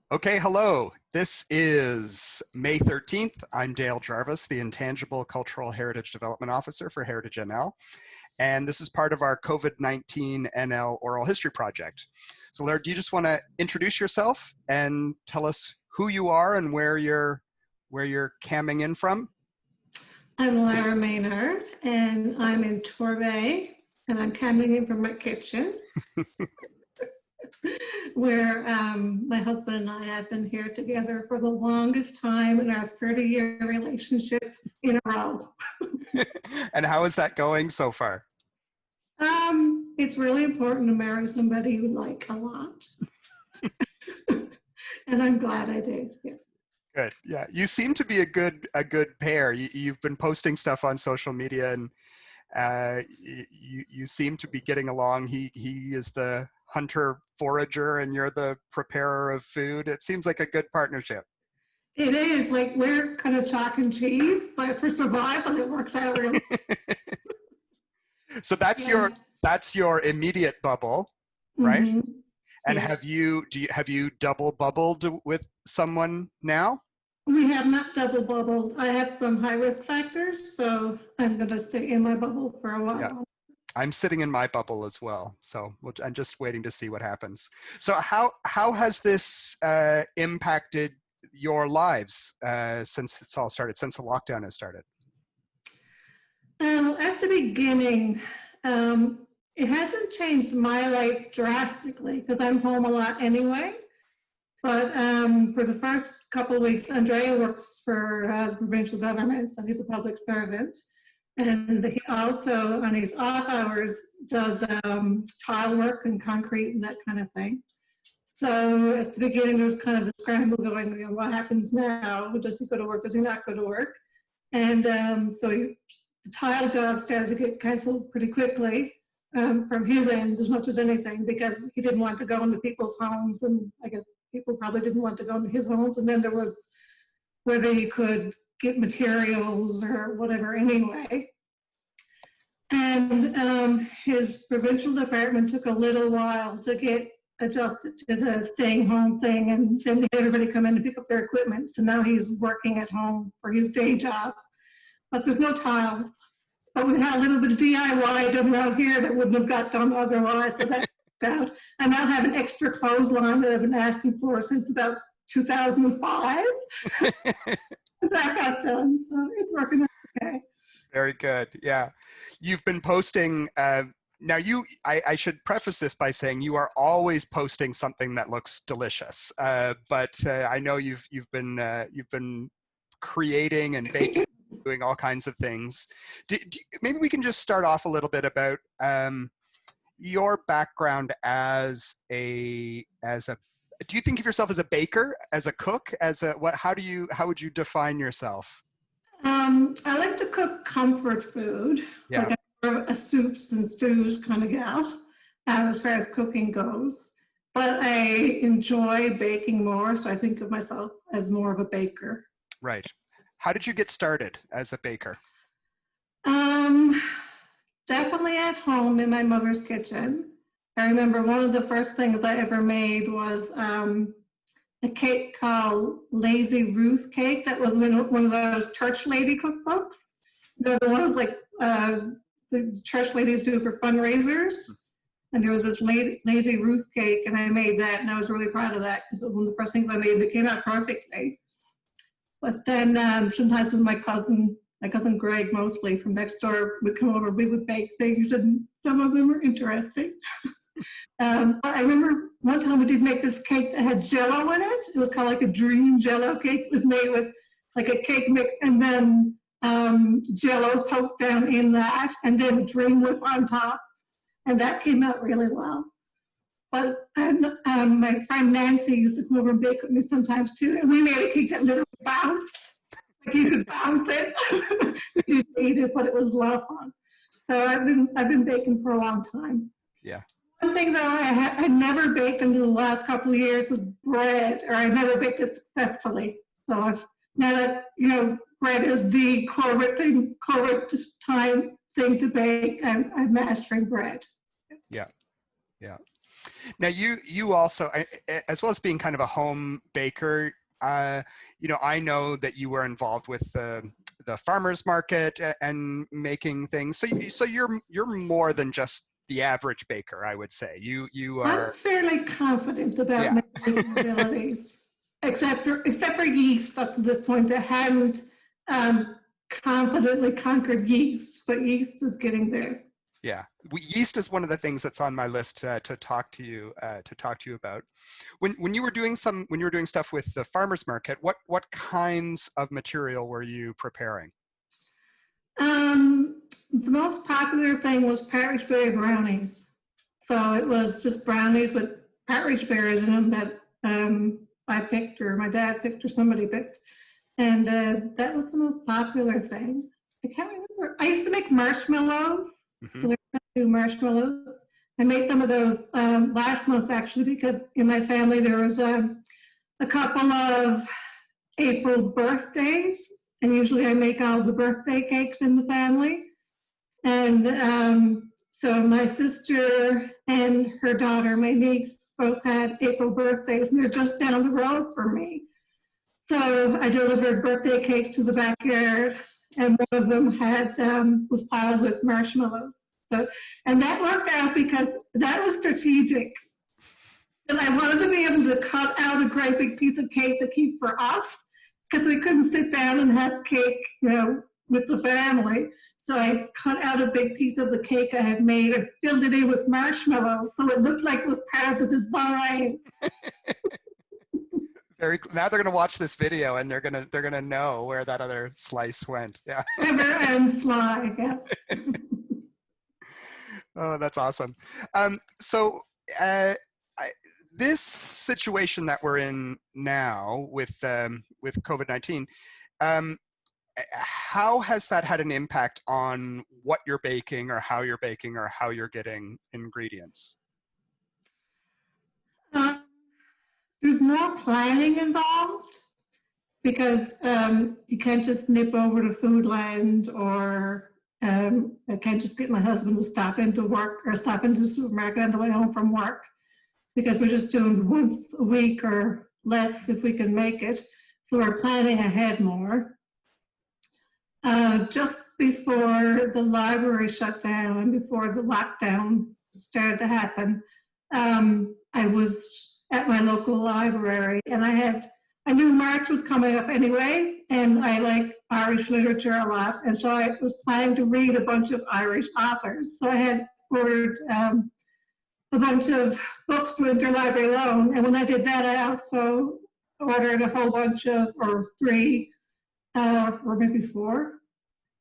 Okay, hello. This is May 13th. I'm Dale Jarvis, the Intangible Cultural Heritage Development Officer for Heritage NL, and this is part of our COVID-19 NL Oral History Project. So Lara, do you just want to introduce yourself and tell us who you are and where you're camming in from? I'm Lara Maynard, and I'm in Torbay, and I'm camming in from my kitchen. Where my husband and I have been here together for the longest time in our 30-year relationship in a row. And how is that going so far? It's really important to marry somebody you like a lot. And I'm glad I did. Yeah. Good. Yeah, you seem to be a good pair. You've been posting stuff on social media, and you seem to be getting along. He is the hunter forager and you're the preparer of food. It seems like a good partnership. It is. Like, we're kind of chalk and cheese, but for survival it works out really. So that's your immediate bubble, right? Mm-hmm. And yes. have you double bubbled with someone now? We have not double bubbled. I have some high risk factors, so I'm going to stay in my bubble for a while. Yeah. I'm sitting in my bubble as well, so I'm just waiting to see what happens. So how has this impacted your lives since it's all started, since the lockdown has started? At the beginning, it hasn't changed my life drastically because I'm home a lot anyway. But for the first couple of weeks, Andrea works for the provincial government, so he's a public servant. And he also, on his off hours, does tile work and concrete and that kind of thing. So at the beginning, there was kind of a scramble going, you know, what happens now? Does he go to work? Does he not go to work? And so the tile job started to get canceled pretty quickly from his end as much as anything, because he didn't want to go into people's homes, and I guess people probably didn't want to go into his homes. And then there was whether he could get materials or whatever anyway. And his provincial department took a little while to get adjusted to the staying home thing, and then they had everybody come in to pick up their equipment. So now he's working at home for his day job, but there's no tiles. But we had a little bit of DIY done around here that wouldn't have got done otherwise, so that worked out. I now have an extra clothesline that I've been asking for since about 2005. That got done, so it's working out okay. Very good. Yeah, you've been posting. Now, I should preface this by saying you are always posting something that looks delicious. But I know you've been creating and baking, doing all kinds of things. Maybe we can just start off a little bit about your background as a. Do you think of yourself as a baker, as a cook, as a what? How would you define yourself? I like to cook comfort food. Yeah. Like I'm a soups and stews kind of gal, as far as cooking goes. But I enjoy baking more, so I think of myself as more of a baker. Right. How did you get started as a baker? Definitely at home in my mother's kitchen. I remember one of the first things I ever made was a cake called Lazy Ruth cake that was in one of those church lady cookbooks. You know, the ones like the church ladies do for fundraisers. And there was this Lazy Ruth cake, and I made that, and I was really proud of that because it was one of the first things I made that came out perfectly. But then sometimes with my cousin Greg, mostly from next door, would come over, we would bake things, and some of them were interesting. I remember one time we did make this cake that had Jell-O in it. It was kind of like a dream Jell-O cake. It was made with like a cake mix and then Jell-O poked down in that, and then Dream Whip on top, and that came out really well. But my friend Nancy used to come over and bake with me sometimes too, and we made a cake that literally bounced. Like you could bounce it. You didn't eat it, but it was a lot of fun. So I've been baking for a long time. Yeah. One thing though I never baked until the last couple of years was bread, or I never baked it successfully. So now that, you know, bread is the COVID time thing to bake, I'm mastering bread. Yeah, yeah. Now you also, as well as being kind of a home baker, I know that you were involved with the farmers market and making things. So you're more than just the average baker, I would say. You I'm are. fairly confident about Yeah. my baking abilities, except for yeast. Up to this point, I haven't confidently conquered yeast, but yeast is getting there. Yeah, yeast is one of the things that's on my list to talk to you about. When you were doing stuff with the farmers market, what kinds of material were you preparing? The most popular thing was partridge berry brownies. So it was just brownies with partridge berries in them that I picked, or my dad picked, or somebody picked, and that was the most popular thing. I can't remember. I used to make marshmallows. Mm-hmm. Do marshmallows. I made some of those last month actually, because in my family there was a couple of April birthdays, and usually I make all the birthday cakes in the family. And so my sister and her daughter, my niece, both had April birthdays, and they're just down the road from me. So I delivered birthday cakes to the backyard, and one of them was piled with marshmallows. So, and that worked out because that was strategic. And I wanted to be able to cut out a great big piece of cake to keep for us, because we couldn't sit down and have cake, with the family. So I cut out a big piece of the cake I had made and filled it in with marshmallows, so it looked like it was part of the design. Now they're gonna watch this video and they're gonna know where that other slice went. Yeah. Clever and sly, yeah. Oh, that's awesome. So this situation that we're in now with COVID-19, how has that had an impact on what you're baking, or how you're baking, or how you're getting ingredients? There's more planning involved, because you can't just nip over to Foodland, or I can't just get my husband to stop into work or stop into the supermarket on the way home from work, because we're just doing once a week or less if we can make it. So we're planning ahead more. Just before the library shut down and before the lockdown started to happen, I was at my local library, and I knew March was coming up anyway, and I like Irish literature a lot, and so I was planning to read a bunch of Irish authors. So I had ordered a bunch of books to Interlibrary Loan, and when I did that, I also ordered a whole bunch of, or three, or maybe four,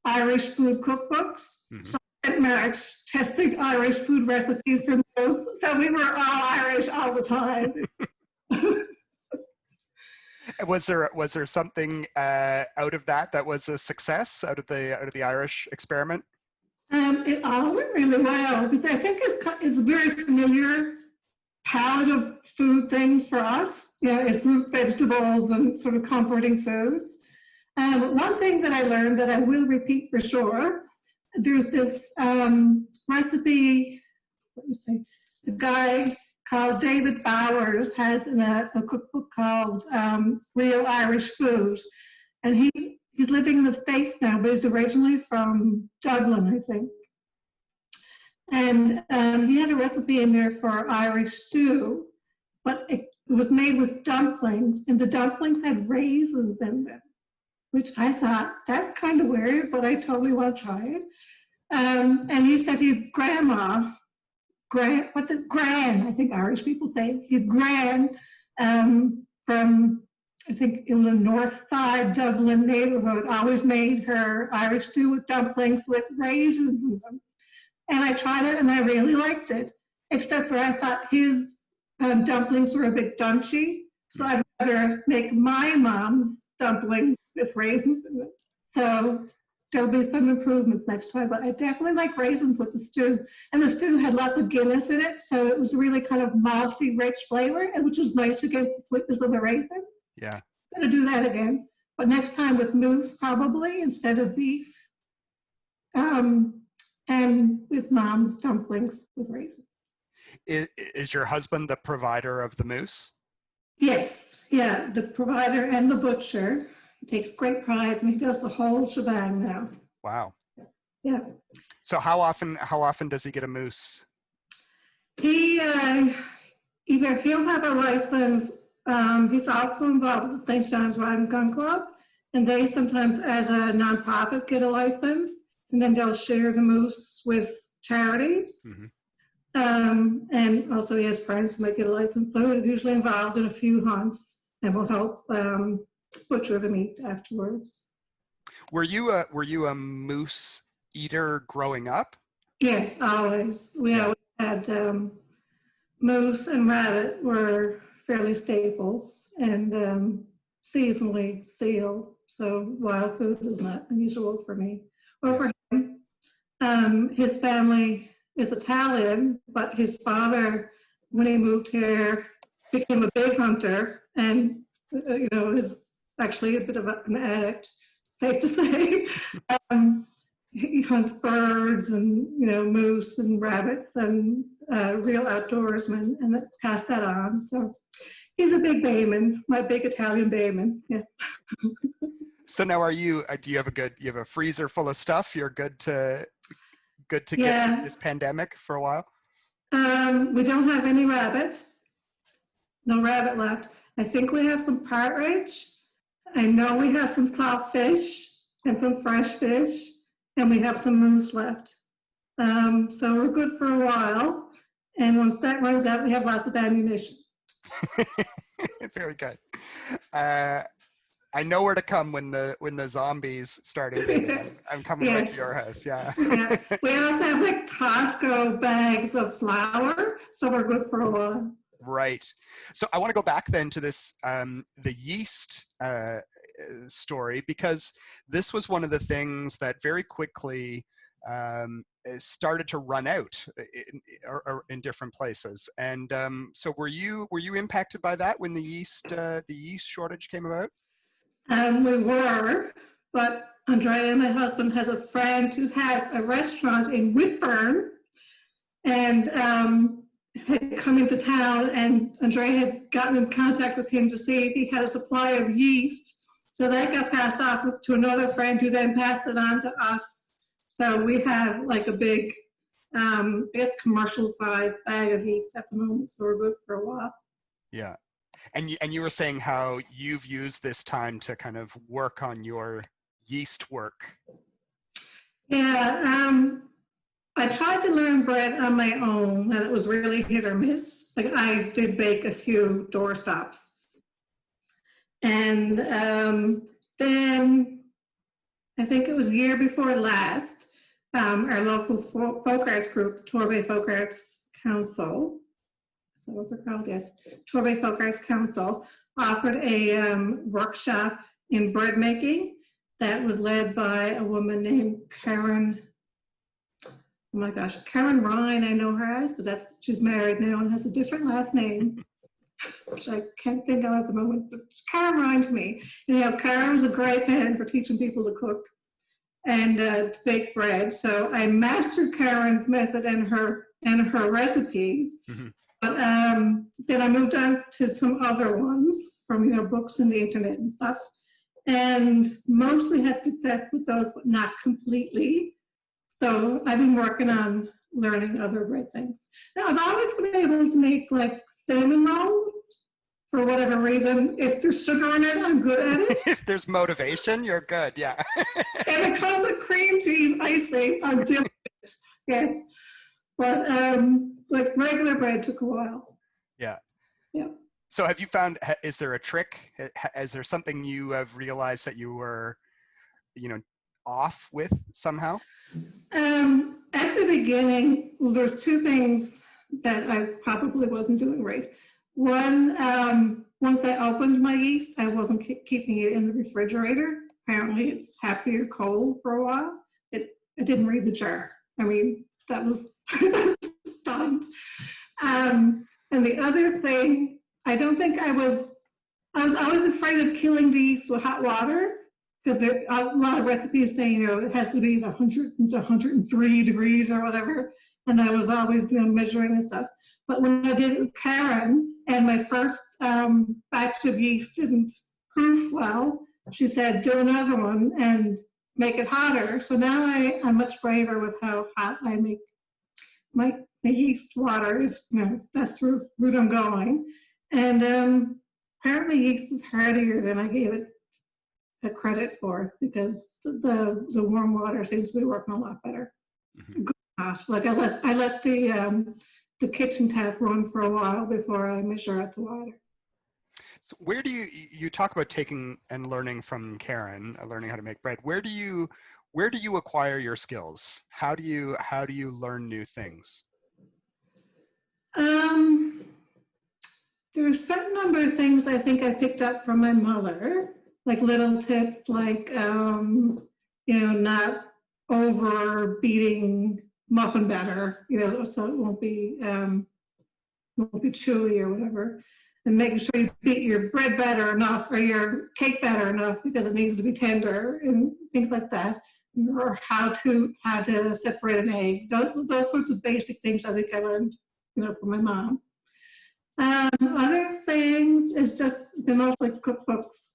Irish food cookbooks. Mm-hmm. So I spent March testing Irish food recipes from those, so we were all Irish all the time. Was there something out of that was a success, out of the Irish experiment? It all went really well, because I think it's a very familiar palette of food things for us. It's root vegetables and sort of comforting foods. But one thing that I learned that I will repeat for sure, there's this recipe, let me see, the guy called David Bowers has a cookbook called Real Irish Food. And he's living in the States now, but he's originally from Dublin, I think. And he had a recipe in there for Irish stew, but it was made with dumplings, and the dumplings had raisins in them, which I thought, that's kind of weird, but I totally want to try it. And he said his gran, I think Irish people say, his gran from, I think, in the north side Dublin neighborhood, always made her Irish stew with dumplings with raisins in them. And I tried it and I really liked it, except for I thought his dumplings were a bit dunchy. So I'd rather make my mom's dumplings with raisins in them. So there'll be some improvements next time, but I definitely like raisins with the stew. And the stew had lots of Guinness in it, so it was really kind of malty, rich flavor, which was nice against the sweetness of the raisins. Yeah. I'm gonna do that again, but next time with moose probably instead of beef. And with mom's dumplings with raisins. Is your husband the provider of the moose? Yes, yeah, the provider and the butcher. He takes great pride and he does the whole shebang now. Wow. Yeah. So how often does he get a moose? He either he'll have a license. He's also involved with the St. John's Rod and Gun Club, and they sometimes, as a nonprofit, get a license, and then they'll share the moose with charities. Mm-hmm. And also he has friends who might get a license, so he's usually involved in a few hunts and will help butcher the meat afterwards. Were you a moose eater growing up? Yes, always. We always had moose and rabbit were fairly staples, and seasonally seal. So wild food is not unusual for me or for him. His family is Italian, but his father, when he moved here, became a big hunter and, is actually a bit of an addict, safe to say. He hunts birds and, moose and rabbits and real outdoorsman, and passed that on. So he's a big bayman, my big Italian bayman. Yeah. So now do you have a freezer full of stuff? You're good to get through this pandemic for a while? We don't have any rabbit. No rabbit left. I think we have some partridge. I know we have some salt fish and some fresh fish, and we have some moose left. So we're good for a while. And once that runs out, we have lots of ammunition. Very good. I know where to come when the zombies start invading. I'm coming right to your house. Yeah. Yeah. We also have like Costco bags of flour, so we're good for a while. Right. So I want to go back then to this the yeast story, because this was one of the things that very quickly started to run out in different places. And so were you impacted by that when the yeast shortage came about? We were, but Andrea, my husband, has a friend who has a restaurant in Whitburn, and had come into town, and Andrea had gotten in contact with him to see if he had a supply of yeast. So that got passed off to another friend who then passed it on to us. So we have like a big, I guess, commercial size bag of yeast at the moment, so we're good for a while. Yeah. And you were saying how you've used this time to kind of work on your yeast work. Yeah, I tried to learn bread on my own, and it was really hit or miss. Like, I did bake a few doorstops. And then I think it was the year before last, our local folk arts group, Torbay Folk Arts Council, so what's it called? Yes, Torbay Folk Arts Council offered a workshop in bread making that was led by a woman named Karen. Oh my gosh, Karen Ryan, I know her as, but she's married now and has a different last name, which I can't think of at the moment, but Karen Ryan to me. Karen was a great hand for teaching people to cook and to bake bread. So I mastered Karen's method and her recipes. Mm-hmm. But then I moved on to some other ones from books and the internet and stuff, and mostly had success with those, but not completely. So I've been working on learning other bread things. Now I've always been able to make like cinnamon rolls for whatever reason. If there's sugar in it, I'm good at it. If there's motivation, you're good. Yeah. And it comes with cream cheese icing. I'm delicious. Yes. But like regular bread took a while. Yeah. Yeah. So have you found, is there a trick? Is there something you have realized that you were, off with somehow? At the beginning, there's two things that I probably wasn't doing right. One, once I opened my yeast, I wasn't keeping it in the refrigerator. Apparently it's happier cold for a while. I didn't read the jar. I mean, that was stunned. And the other thing, I don't think I was always afraid of killing the yeast with hot water, because there are a lot of recipes saying, it has to be 100 to 103 degrees or whatever. And I was always, measuring and stuff. But when I did it with Karen, and my first batch of yeast didn't proof well, she said, do another one and make it hotter. So now I'm much braver with how hot I make my yeast water, if that's the route I'm going. And apparently yeast is hardier than I gave it a credit for, because the warm water seems to be working a lot better. Mm-hmm. Gosh, like I let the kitchen tap run for a while before I measure out the water. So where do you talk about taking and learning from Karen, learning how to make bread? Where do you acquire your skills? How do you learn new things? There are a certain number of things I think I picked up from my mother, like little tips, like not over beating muffin batter, so it won't be chewy or whatever, and making sure you beat your bread batter enough or your cake batter enough because it needs to be tender and things like that, or how to separate an egg. Those sorts of basic things I think I learned, from my mom. Other things is just been mostly cookbooks,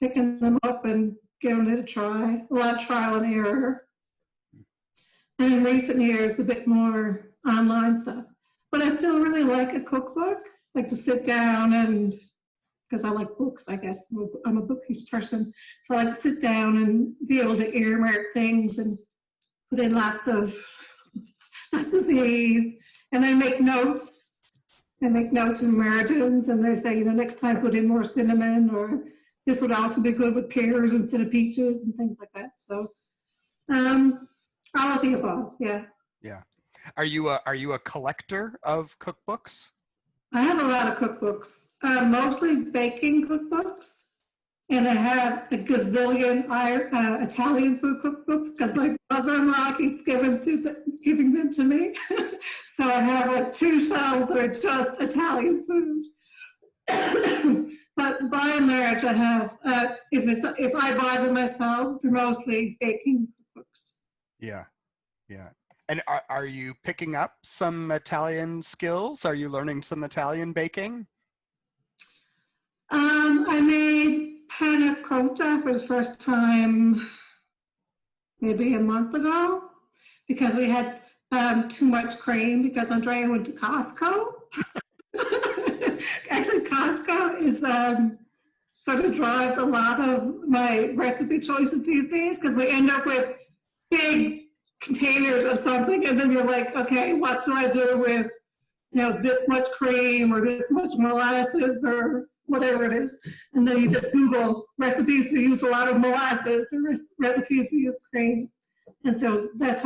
picking them up and giving it a try. A lot of trial and error. And in recent years, a bit more online stuff. But I still really like a cookbook, like to sit down and, because I like books, I guess. I'm a bookish person. So I like to sit down and be able to earmark things and put in lots of these, and then make notes. And make notes and margins, and they say, next time put in more cinnamon, or this would also be good with pears instead of peaches and things like that. So, all of the above, yeah. Yeah. Are you a collector of cookbooks? I have a lot of cookbooks, mostly baking cookbooks, and I have a gazillion Italian food cookbooks because my brother-in-law keeps giving them to me. So I have like 2 shelves that are just Italian food. But by and large, I have, if I buy them myself, they're mostly baking cookbooks. Yeah, yeah. And are you picking up some Italian skills? Are you learning some Italian baking? I made panna cotta for the first time maybe a month ago because we had too much cream because Andrea went to Costco. Actually, Costco is sort of drives a lot of my recipe choices these days because we end up with big containers of something, and then you're like, okay, what do I do with this much cream or this much molasses or whatever it is, and then you just Google recipes to use a lot of molasses or recipes to use cream. And so that's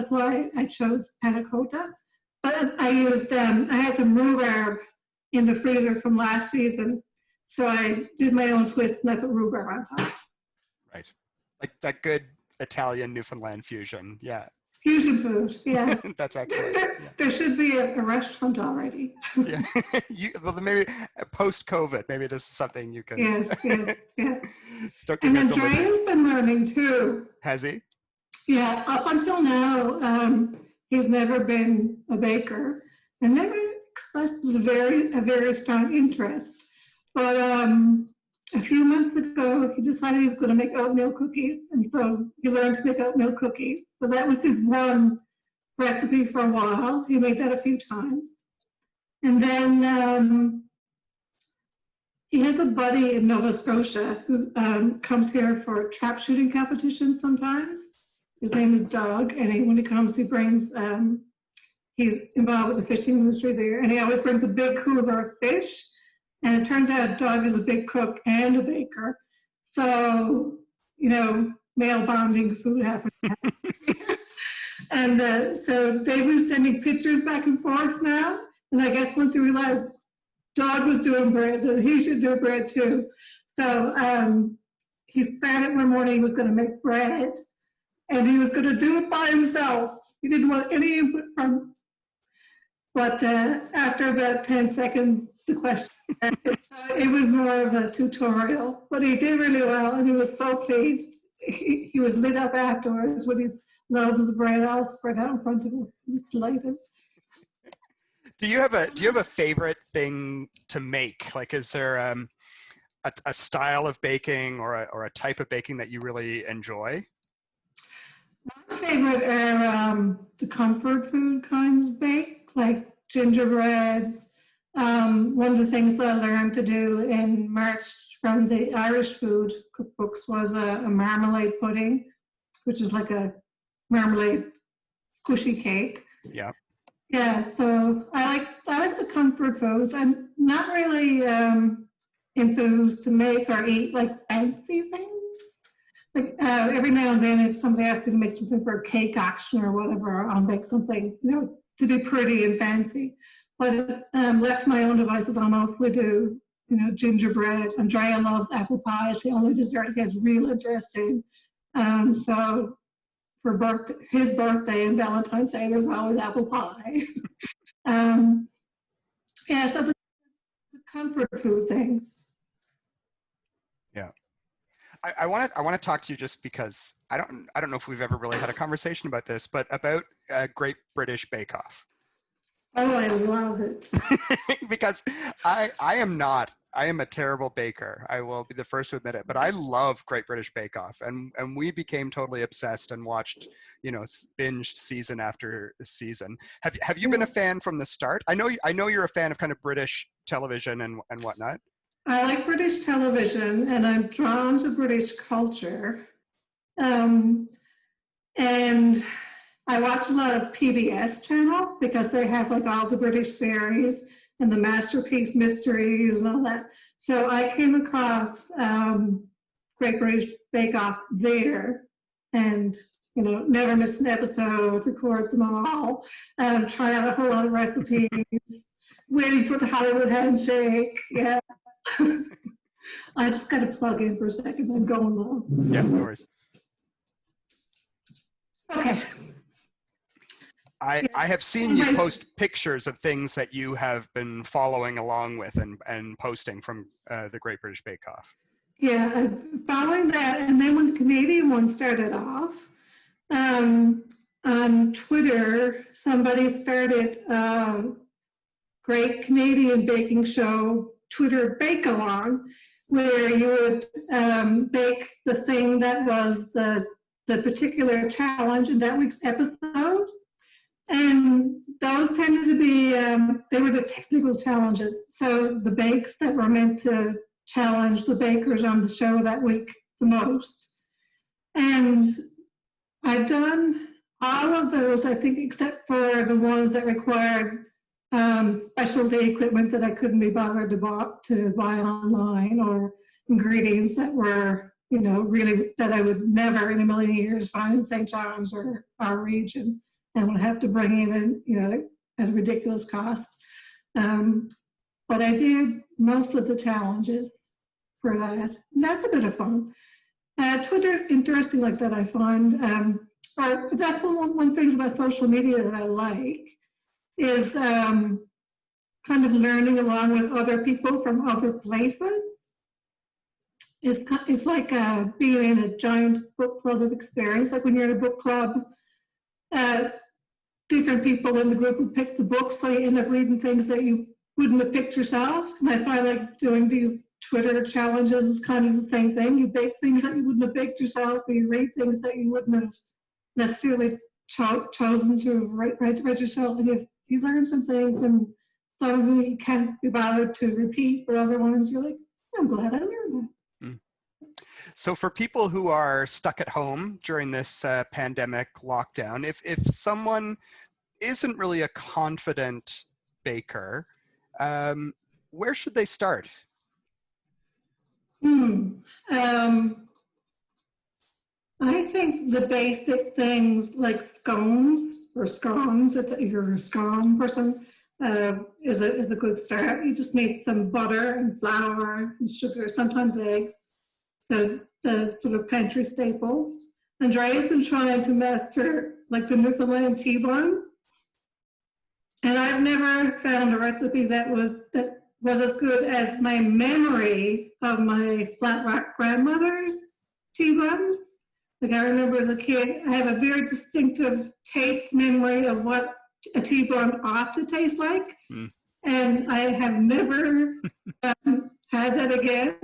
why I chose panna cotta. But I used, I had some rhubarb in the freezer from last season. So I did my own twist and I put rhubarb on top. Right. Like that good Italian Newfoundland fusion. Yeah. Fusion food, yeah. That's excellent. There should be a restaurant already. Yeah. Well, maybe post-COVID, maybe this is something you can. Yes. And Andrea's been learning too. Has he? Yeah, up until now, he's never been a baker and never expressed a very strong interest. But a few months ago, he decided he was going to make oatmeal cookies, and so he learned to make oatmeal cookies. So that was his one recipe for a while. He made that a few times. And then he has a buddy in Nova Scotia who comes here for trap shooting competitions sometimes. His name is Doug, and when he comes, he brings, he's involved with the fishing industry there, and he always brings a big cooler of fish. And it turns out Doug is a big cook and a baker. So, male bonding food happens. And so Dave was sending pictures back and forth now. And I guess once he realized Doug was doing bread, that he should do bread too. So he decided one morning he was going to make bread. And he was going to do it by himself. He didn't want any input from. But after about 10 seconds, the question, it was more of a tutorial. But he did really well, and he was so pleased. he was lit up afterwards with his loaves of bread all spread out in front of him. He was delighted. Do you have a favorite thing to make? Like, is there a style of baking or a type of baking that you really enjoy? My favorite are the comfort food kinds of bake, like gingerbreads. One of the things that I learned to do in March from the Irish food cookbooks was a marmalade pudding, which is like a marmalade squishy cake. Yeah. Yeah, so I like the comfort foods. I'm not really enthused to make or eat like fancy things. Like every now and then, if somebody asks me to make something for a cake auction or whatever, I'll make something, to be pretty and fancy. But left to my own devices, I'll mostly do, gingerbread. Andrea loves apple pie. It's the only dessert he has real interest in. So for his birthday and Valentine's Day, there's always apple pie. Yeah, so the comfort food things. Yeah. I want to talk to you just because I don't know if we've ever really had a conversation about this, but about Great British Bake Off. Oh, I love it. Because I am a terrible baker. I will be the first to admit it, but I love Great British Bake Off, and we became totally obsessed and watched, binged season after season. Have you been a fan from the start? I know you're a fan of kind of British television and whatnot. I like British television, and I'm drawn to British culture. And I watch a lot of PBS channel because they have like all the British series and the Masterpiece Mysteries and all that. So I came across Great British Bake Off there, and never miss an episode, record them all, try out a whole lot of recipes, waiting for the Hollywood handshake. Yeah. I just got to plug in for a second. I'm going low. Yeah, no worries. Okay. I have seen you post pictures of things that you have been following along with and posting from the Great British Bake Off. Yeah, following that, and then when the Canadian one started off, on Twitter, somebody started Great Canadian Baking Show Twitter Bake Along, where you would bake the thing that was the particular challenge in that week's episode. And those tended to be, they were the technical challenges. So the bakes that were meant to challenge the bakers on the show that week the most. And I've done all of those, I think, except for the ones that required specialty equipment that I couldn't be bothered to buy online, or ingredients that were, really that I would never in a million years find in St. John's or our region, and would have to bring in, at a ridiculous cost. But I did most of the challenges for that. And that's a bit of fun. Twitter's interesting like that, I find. That's one thing about social media that I like, is kind of learning along with other people from other places. It's like being in a giant book club of experience. Like when you're in a book club, different people in the group will pick the books, so you end up reading things that you wouldn't have picked yourself. And I find like doing these Twitter challenges is kind of the same thing. You bake things that you wouldn't have baked yourself, or you read things that you wouldn't have necessarily chosen to read yourself. And you learn some things, and some of them you can't be bothered to repeat, but other ones you're like, I'm glad I learned that. So for people who are stuck at home during this pandemic lockdown, if someone isn't really a confident baker, where should they start? I think the basic things like scones or scones, if you're a scone person, is a good start. You just need some butter and flour and sugar, sometimes eggs. So the sort of pantry staples. Andrea's been trying to master like the Newfoundland tea bun, and I've never found a recipe that was as good as my memory of my Flat Rock grandmother's tea buns. Like I remember as a kid, I have a very distinctive taste memory of what a T-bone ought to taste like. Mm. And I have never had that again.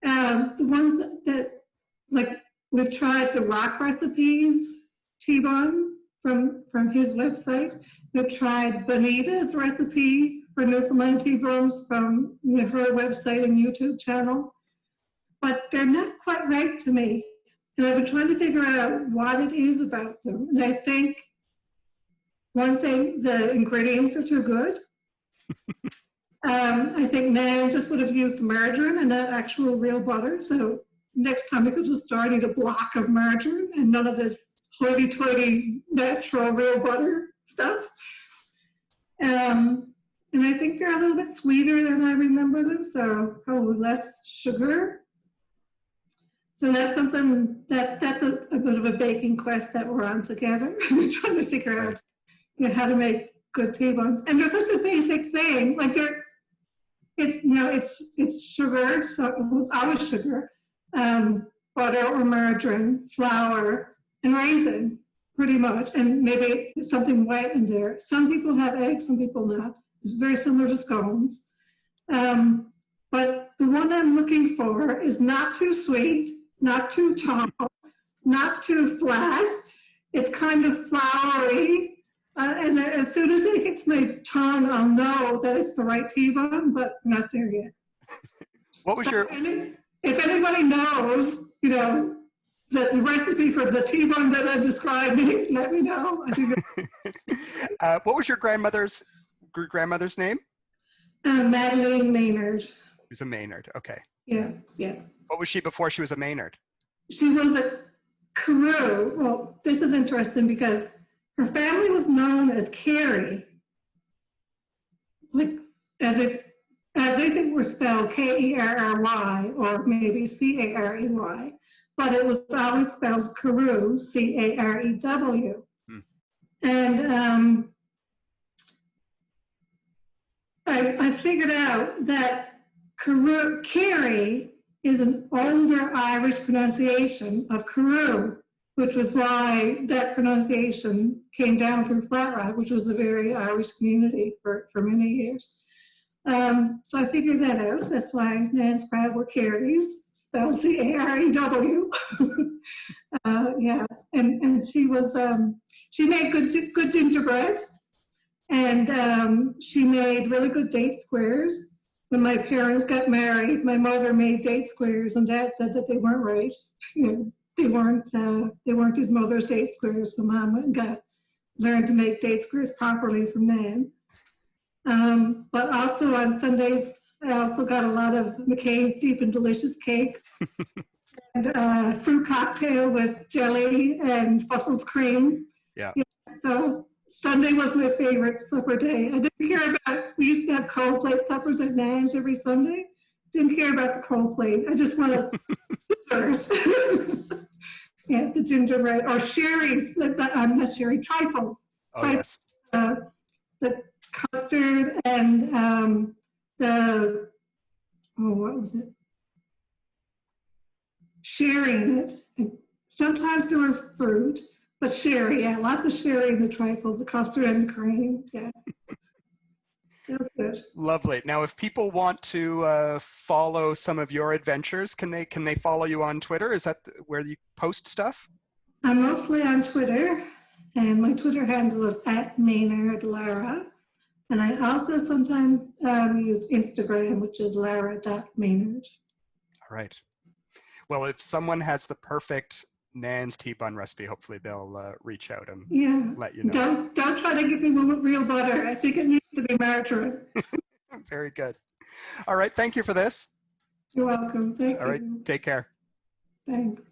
The ones that, like, we've tried the Rock Recipes T-bone from his website. We've tried Bonita's recipe for Newfoundland T-bones from her website and YouTube channel. But they're not quite right to me. And I've been trying to figure out what it is about them. And I think one thing, the ingredients are too good. I think Nan just would have used margarine and not actual real butter. So next time we go to the store, I need a block of margarine and none of this hoity-toity natural real butter stuff. And I think they're a little bit sweeter than I remember them, so probably less sugar. So that's something that's a bit of a baking quest that we're on together. We're trying to figure out how to make good T-bones. And they're such a basic thing. Like it's sugar, so it was always sugar, butter or margarine, flour, and raisins, pretty much. And maybe something white in there. Some people have eggs, some people not. It's very similar to scones. But the one I'm looking for is not too sweet, not too tall, not too flat. It's kind of floury. And as soon as it hits my tongue, I'll know that it's the right T-bone, but not there yet. What was your... If anybody knows, the recipe for the T-bone that I'm describing, let me know. I think what was your grandmother's name? Madeline Maynard. She was a Maynard, okay. Yeah. What was she before she was a Maynard? She was a Carew. Well, this is interesting because her family was known as Carey, like as if it were spelled Kerry or maybe Carey, but it was always spelled Carew, Carew. And I figured out that Carey is an older Irish pronunciation of Carew, which was why that pronunciation came down through Flat Rock, which was a very Irish community for many years. So I figured that out. That's why Nan's proud were Careys, spelled Carew. And she was she made good gingerbread, and she made really good date squares. When my parents got married, my mother made date squares, and Dad said that they weren't right. They weren't his mother's date squares, so Mom went and learned to make date squares properly from Nan. But also on Sundays, I also got a lot of McCain's Deep and Delicious cakes and fruit cocktail with jelly and Fussell's cream. Yeah. So Sunday was my favorite supper day. I didn't care about, we used to have cold plate suppers at Nan's every Sunday. Didn't care about the cold plate. I just wanted dessert. Yeah, the gingerbread or sherry's, not sherry, trifles. Oh, yes. The custard and what was it? Sherry in it. And sometimes there were fruit, but sherry, yeah, lots of sherry in the trifles, the custard and the cream, yeah. That was good. Lovely. Now, if people want to follow some of your adventures, can they follow you on Twitter? Is that where you post stuff? I'm mostly on Twitter, and my Twitter handle is @MaynardLara. And I also sometimes use Instagram, which is lara.maynard. All right. Well, if someone has the perfect Nan's T-bun recipe, hopefully they'll reach out and let you know. Don't try to give me one with real butter. I think it needs to be margarine. Very good. All right. Thank you for this. You're welcome. Thank you. All right. Take care. Thanks.